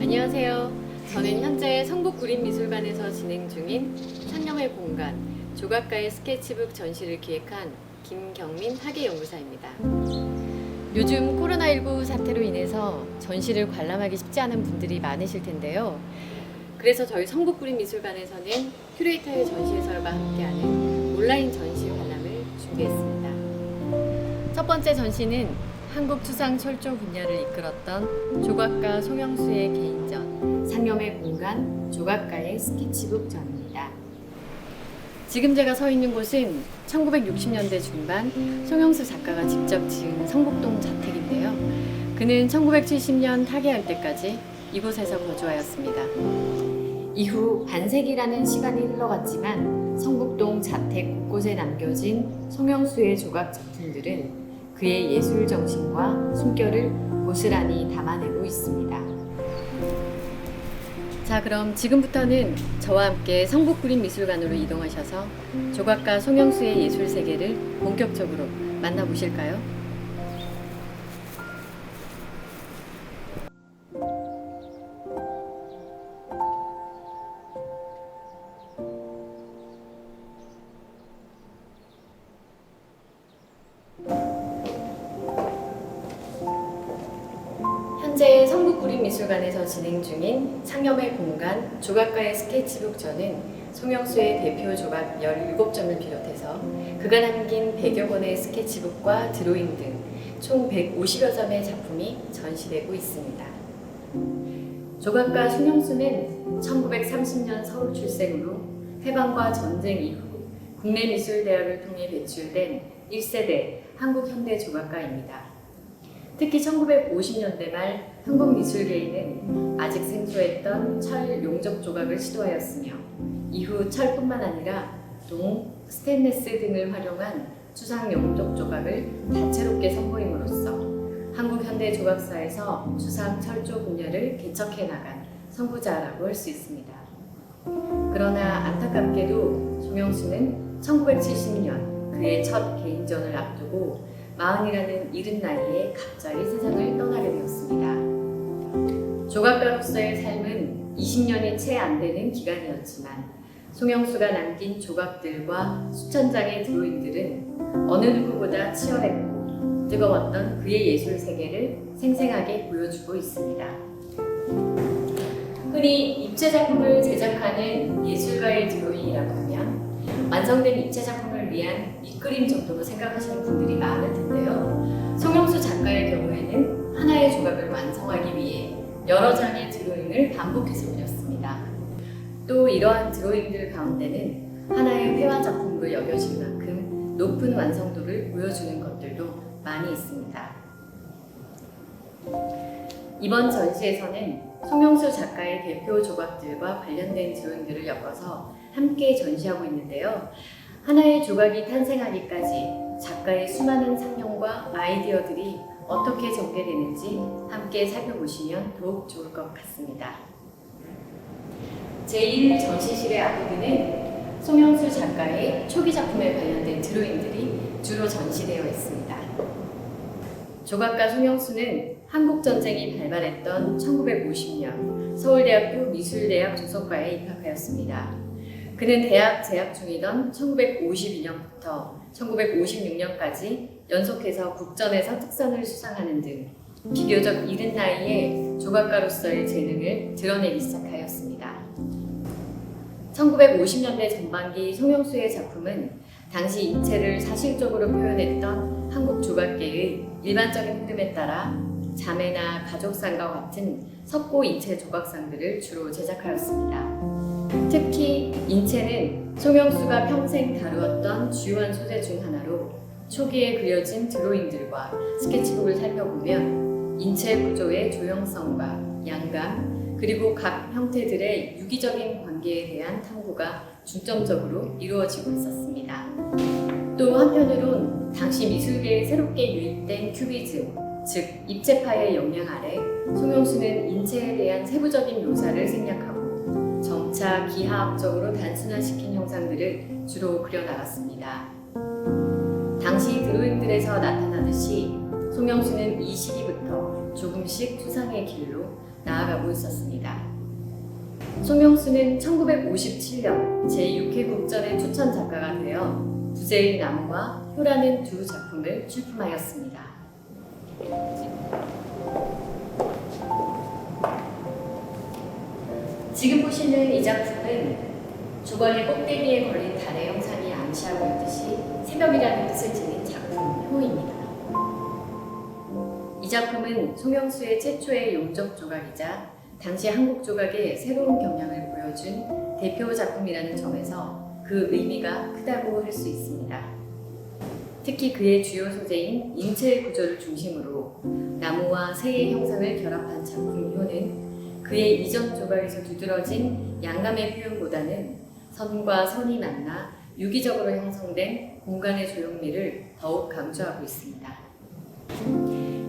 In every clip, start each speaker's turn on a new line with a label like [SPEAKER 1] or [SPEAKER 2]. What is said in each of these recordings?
[SPEAKER 1] 안녕하세요. 저는 현재 성북구림미술관에서 진행 중인 상념의 공간 조각가의 스케치북 전시를 기획한 김경민 학예연구사입니다. 요즘 코로나19 사태로 인해서 전시를 관람하기 쉽지 않은 분들이 많으실 텐데요. 그래서 저희 성북구림미술관에서는 큐레이터의 전시 해설과 함께하는 온라인 전시 관람을 준비했습니다. 첫 번째 전시는 한국추상철조 분야를 이끌었던 조각가 송영수의 개인전, 상념의 공간, 조각가의 스케치북 전입니다. 지금 제가 서 있는 곳은 1960년대 중반 송영수 작가가 직접 지은 성북동 자택인데요. 그는 1970년 타계할 때까지 이곳에서 거주하였습니다. 이후 반세기라는 시간이 흘러갔지만 성북동 자택 곳곳에 남겨진 송영수의 조각 작품들은 그의 예술 정신과 숨결을 고스란히 담아내고 있습니다. 자, 그럼 지금부터는 저와 함께 성북구림미술관으로 이동하셔서 조각가 송영수의 예술 세계를 본격적으로 만나보실까요? 현재 성북구림미술관에서 진행 중인 상념의 공간 조각가의 스케치북전은 송영수의 대표 조각 17점을 비롯해서 그가 남긴 100여 권의 스케치북과 드로잉 등 총 150여 점의 작품이 전시되고 있습니다. 조각가 송영수는 1930년 서울 출생으로 해방과 전쟁 이후 국내미술대학을 통해 배출된 1세대 한국현대 조각가입니다. 특히 1950년대 말 한국미술계에는 아직 생소했던 철 용접 조각을 시도하였으며 이후 철뿐만 아니라 동, 스테인리스 등을 활용한 추상 용접 조각을 다채롭게 선보임으로써 한국 현대 조각사에서 추상 철조 분야를 개척해 나간 선구자라고 할 수 있습니다. 그러나 안타깝게도 송영수는 1970년 그의 첫 개인전을 앞두고 40이라는 이른 나이에 갑자기 세상을 떠나게 되었습니다. 조각가로서의 삶은 20년이 채 안 되는 기간이었지만 송영수가 남긴 조각들과 수천 장의 드로잉들은 어느 누구보다 치열했고 뜨거웠던 그의 예술 세계를 생생하게 보여주고 있습니다. 흔히 입체 작품을 제작하는 예술가의 드로잉이라고 하면 완성된 입체 작품을 위한 밑그림 정도로 생각하시는 분들이 많을 텐데요. 송영수 작가의 경우에는 하나의 조각을 완성하기 위해 여러 장의 드로잉을 반복해서 그렸습니다. 또 이러한 드로잉들 가운데는 하나의 회화 작품으로 여겨질 만큼 높은 완성도를 보여주는 것들도 많이 있습니다. 이번 전시에서는 송영수 작가의 대표 조각들과 관련된 드로잉들을 엮어서 함께 전시하고 있는데요. 하나의 조각이 탄생하기까지 작가의 수많은 상념과 아이디어들이 어떻게 전개되는지 함께 살펴보시면 더욱 좋을 것 같습니다. 제1전시실의 앞부분은 송영수 작가의 초기 작품에 관련된 드로잉들이 주로 전시되어 있습니다. 조각가 송영수는 한국전쟁이 발발했던 1950년 서울대학교 미술대학 조성과에 입학하였습니다. 그는 대학 재학 중이던 1952년부터 1956년까지 연속해서 국전에서 특선을 수상하는 등 비교적 이른 나이에 조각가로서의 재능을 드러내기 시작하였습니다. 1950년대 전반기 송영수의 작품은 당시 인체를 사실적으로 표현했던 한국 조각계의 일반적인 흐름에 따라 자매나 가족상과 같은 석고 인체 조각상들을 주로 제작하였습니다. 특히 인체는 송영수가 평생 다루었던 주요한 소재 중 하나로 초기에 그려진 드로잉들과 스케치북을 살펴보면 인체 구조의 조형성과 양감, 그리고 각 형태들의 유기적인 관계에 대한 탐구가 중점적으로 이루어지고 있었습니다. 또 한편으론 당시 미술계에 새롭게 유입된 큐비즘, 즉 입체파의 영향 아래 송영수는 인체에 대한 세부적인 묘사를 생략하고 점차 기하학적으로 단순화시킨 형상들을 주로 그려나갔습니다. 당시 드로잉들에서 나타나듯이 송영수는 이 시기부터 조금씩 추상의 길로 나아가고 있었습니다. 송명수는 1957년 제6회 국전의 추천 작가가 되어 부재의 나무와 효라는 두 작품을 출품하였습니다. 지금 보시는 이 작품은 조각의 꼭대기에 걸린 달의 형상이 암시하고 있듯이 새벽이라는 뜻을 지닌 작품 효입니다. 이 작품은 송영수의 최초의 용접 조각이자 당시 한국 조각의 새로운 경향을 보여준 대표 작품이라는 점에서 그 의미가 크다고 할 수 있습니다. 특히 그의 주요 소재인 인체의 구조를 중심으로 나무와 새의 형상을 결합한 작품 효는 그의 이전 조각에서 두드러진 양감의 표현보다는 선과 선이 만나 유기적으로 형성된 공간의 조형미를 더욱 강조하고 있습니다.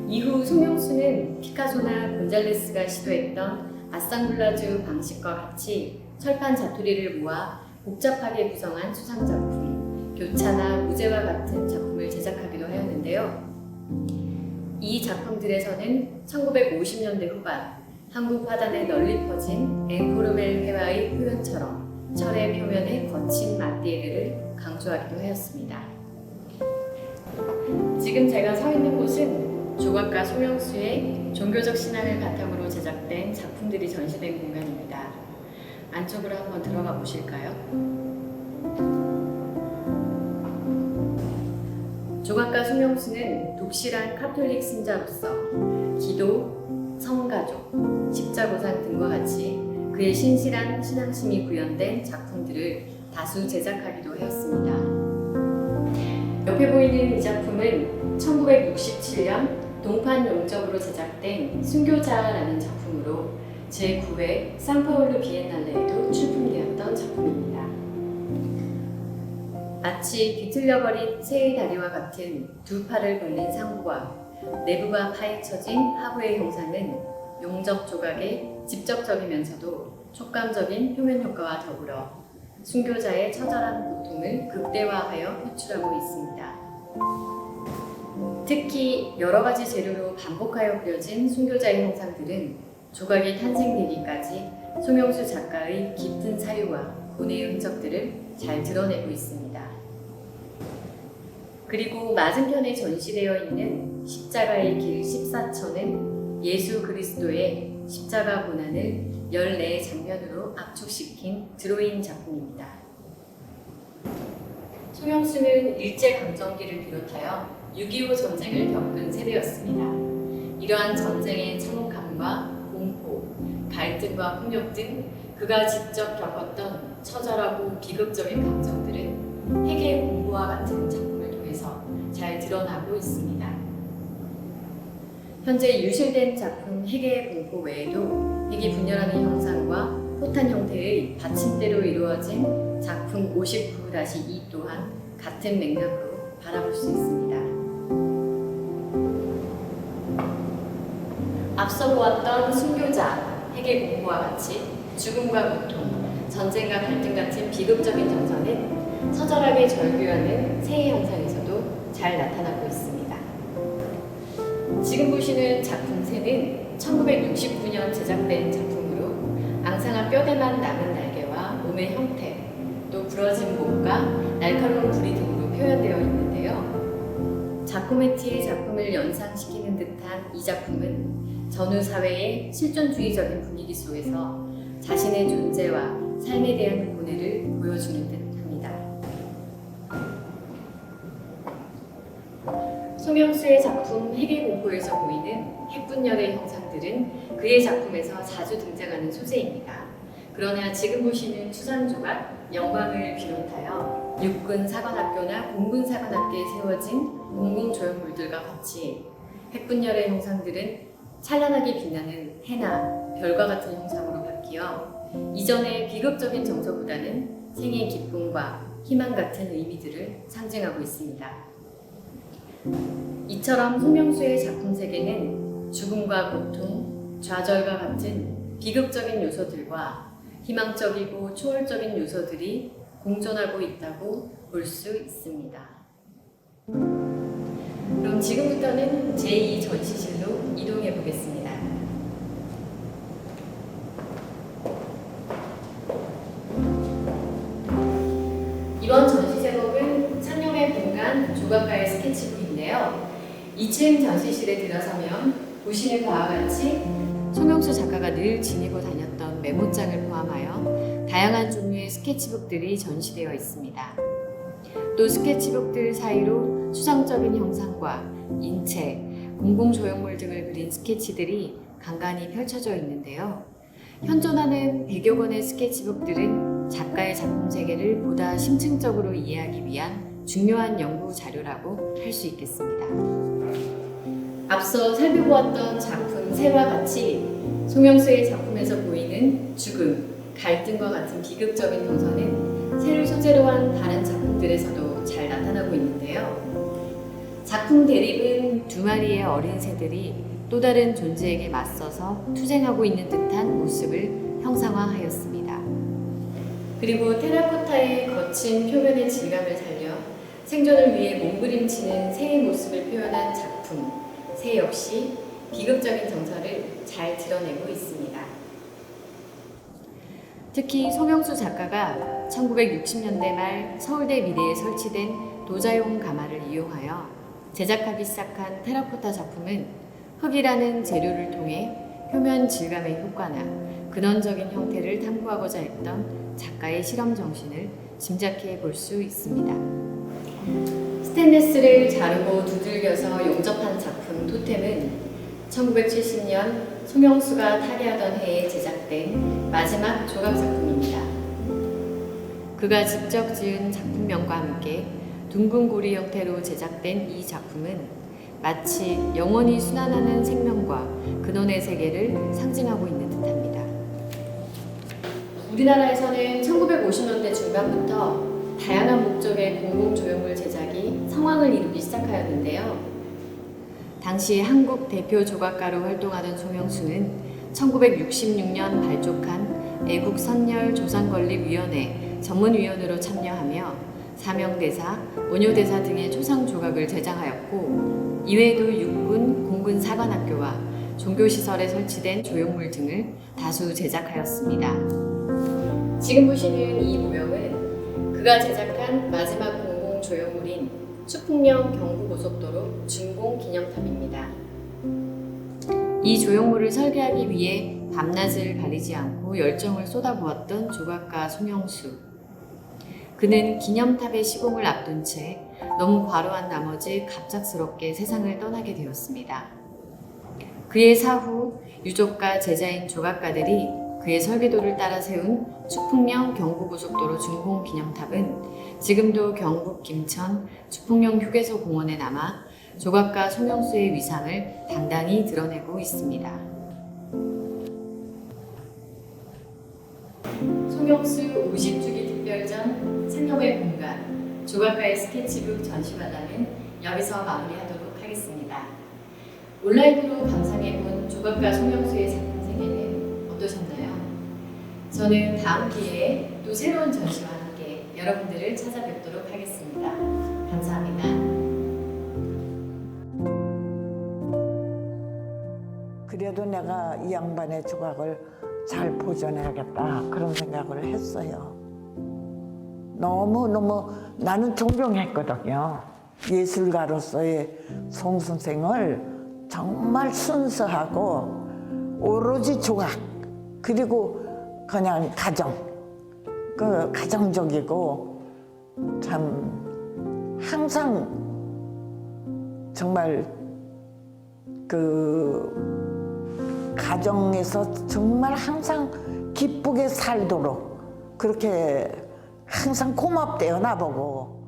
[SPEAKER 1] 이후 송영수는 피카소나 곤잘레스가 시도했던 아상블라주 방식과 같이 철판 자투리를 모아 복잡하게 구성한 수상작품, 교차나 무제와 같은 작품을 제작하기도 하였는데요. 이 작품들에서는 1950년대 후반 한국 화단에 널리 퍼진 앵코르멜 회화의 표현처럼 철의 표면의 거친 마띠에르를 강조하기도 하였습니다. 지금 제가 서 있는 곳은 조각가 송영수의 종교적 신앙을 바탕으로 제작된 작품들이 전시된 공간입니다. 안쪽으로 한번 들어가 보실까요? 조각가 송영수는 독실한 카톨릭 신자로서 기도, 성가족, 십자고상 등과 같이 그의 신실한 신앙심이 구현된 작품들을 다수 제작하기도 하였습니다. 옆에 보이는 이 작품은 1967년 동판 용접으로 제작된 순교자라는 작품으로 제9회 상파울루 비엔날레에도 출품되었던 작품입니다. 마치 뒤틀려버린 새의 다리와 같은 두 팔을 벌린 상부와 내부가 파헤쳐진 하부의 형상은 용접 조각의 직접적이면서도 촉감적인 표면 효과와 더불어 순교자의 처절한 고통을 극대화하여 표출하고 있습니다. 특히 여러 가지 재료로 반복하여 그려진 순교자의 형상들은 조각이 탄생되기까지 송영수 작가의 깊은 사유와 고뇌의 흔적들을 잘 드러내고 있습니다. 그리고 맞은편에 전시되어 있는 십자가의 길 14천은 예수 그리스도의 십자가 고난을 14의 장면으로 압축시킨 드로잉 작품입니다. 송영수는 일제강점기를 비롯하여 6.25 전쟁을 겪은 세대였습니다. 이러한 전쟁의 참혹함과 공포, 갈등과 폭력 등 그가 직접 겪었던 처절하고 비극적인 감정들은 핵의 공포와 같은 작품을 통해서 잘 드러나고 있습니다. 현재 유실된 작품 핵의 공포 외에도 핵이 분열하는 형상과 포탄 형태의 받침대로 이루어진 작품 59-2 또한 같은 맥락으로 바라볼 수 있습니다. 앞서 보았던 순교자, 핵의 공포와 같이 죽음과 고통, 전쟁과 갈등 같은 비극적인 정서는 처절하게 절규하는 새의 형상에서도 잘 나타나고 있습니다. 지금 보시는 작품 새는 1969년 제작된 작품으로 앙상한 뼈대만 남은 날개와 몸의 형태, 또 부러진 목과 날카로운 부리 등으로 표현되어 있는데요. 자코메티의 작품을 연상시키는 듯한 이 작품은 전후 사회의 실존주의적인 분위기 속에서 자신의 존재와 삶에 대한 고뇌를 보여주는 듯합니다. 송영수의 작품 핵의 공포에서 보이는 핵분열의 형상들은 그의 작품에서 자주 등장하는 소재입니다. 그러나 지금 보시는 추상조각 영광을 비롯하여 육군사관학교나 공군사관학교에 세워진 공공조형물들과 같이 핵분열의 형상들은 찬란하게 빛나는 해나 별과 같은 형상으로 바뀌어 이전의 비극적인 정서보다는 생의 기쁨과 희망 같은 의미들을 상징하고 있습니다. 이처럼 송영수의 작품 세계는 죽음과 고통, 좌절과 같은 비극적인 요소들과 희망적이고 초월적인 요소들이 공존하고 있다고 볼 수 있습니다. 그럼 지금부터는 제2 전시실로 이동해 보겠습니다. 조각가의 스케치북인데요. 2층 전시실에 들어서면 보시는 바와 같이 송영수 작가가 늘 지니고 다녔던 메모장을 포함하여 다양한 종류의 스케치북들이 전시되어 있습니다. 또 스케치북들 사이로 추상적인 형상과 인체, 공공조형물 등을 그린 스케치들이 간간히 펼쳐져 있는데요. 현존하는 100여 권의 스케치북들은 작가의 작품 세계를 보다 심층적으로 이해하기 위한 중요한 연구 자료라고 할 수 있겠습니다. 앞서 살펴보았던 작품 새와 같이 송영수의 작품에서 보이는 죽음, 갈등과 같은 비극적인 동서는 새를 소재로 한 다른 작품들에서도 잘 나타나고 있는데요. 작품 대립은 두 마리의 어린 새들이 또 다른 존재에게 맞서서 투쟁하고 있는 듯한 모습을 형상화하였습니다. 그리고 테라코타의 거친 표면의 질감을 살려 생존을 위해 몸부림치는 새의 모습을 표현한 작품, 새 역시 비극적인 정서를 잘 드러내고 있습니다. 특히 송영수 작가가 1960년대 말 서울대 미대에 설치된 도자용 가마를 이용하여 제작하기 시작한 테라코타 작품은 흙이라는 재료를 통해 표면 질감의 효과나 근원적인 형태를 탐구하고자 했던 작가의 실험 정신을 짐작해 볼 수 있습니다. 스테인리스를 자르고 두들겨서 용접한 작품 토템은 1970년 송영수가 타계하던 해에 제작된 마지막 조각 작품입니다. 그가 직접 지은 작품명과 함께 둥근 고리 형태로 제작된 이 작품은 마치 영원히 순환하는 생명과 근원의 세계를 상징하고 있는 듯합니다. 우리나라에서는 1950년대 중반부터 다양한 목적의 공공조형물 제작이 성황을 이루기 시작하였는데요. 당시 한국 대표 조각가로 활동하던 송영수는 1966년 발족한 애국선열조상건립위원회 전문위원으로 참여하며 사명대사, 원효대사 등의 초상 조각을 제작하였고 이외에도 육군, 공군 사관학교와 종교시설에 설치된 조형물 등을 다수 제작하였습니다. 지금 보시는 이 모형은 그가 제작한 마지막 공공조형물인 추풍령 경부고속도로 준공기념탑입니다. 이 조형물을 설계하기 위해 밤낮을 가리지 않고 열정을 쏟아부었던 조각가 송영수. 그는 기념탑의 시공을 앞둔 채 너무 과로한 나머지 갑작스럽게 세상을 떠나게 되었습니다. 그의 사후 유족과 제자인 조각가들이 그의 설계도를 따라 세운 추풍령 경부고속도로 준공기념탑은 지금도 경북 김천 추풍령 휴게소 공원에 남아 조각가 송영수의 위상을 당당히 드러내고 있습니다. 송영수 50주기 특별전 생명의 공간 조각가의 스케치북 전시관람은 여기서 마무리하도록 하겠습니다. 온라인으로 감상해본 조각가 송영수의 작품 세계는 어떠셨나요? 저는 다음 기회에 또 새로운 전시와 함께 여러분들을 찾아뵙도록 하겠습니다. 감사합니다.
[SPEAKER 2] 그래도 내가 이 양반의 조각을 잘 보존해야겠다 그런 생각을 했어요. 너무너무 나는 존경했거든요. 예술가로서의 송 선생을 정말 순수하고 오로지 조각 그리고 그냥 그 가정적이고 참 항상 정말 그 가정에서 정말 항상 기쁘게 살도록 그렇게 항상 고맙대요 나보고.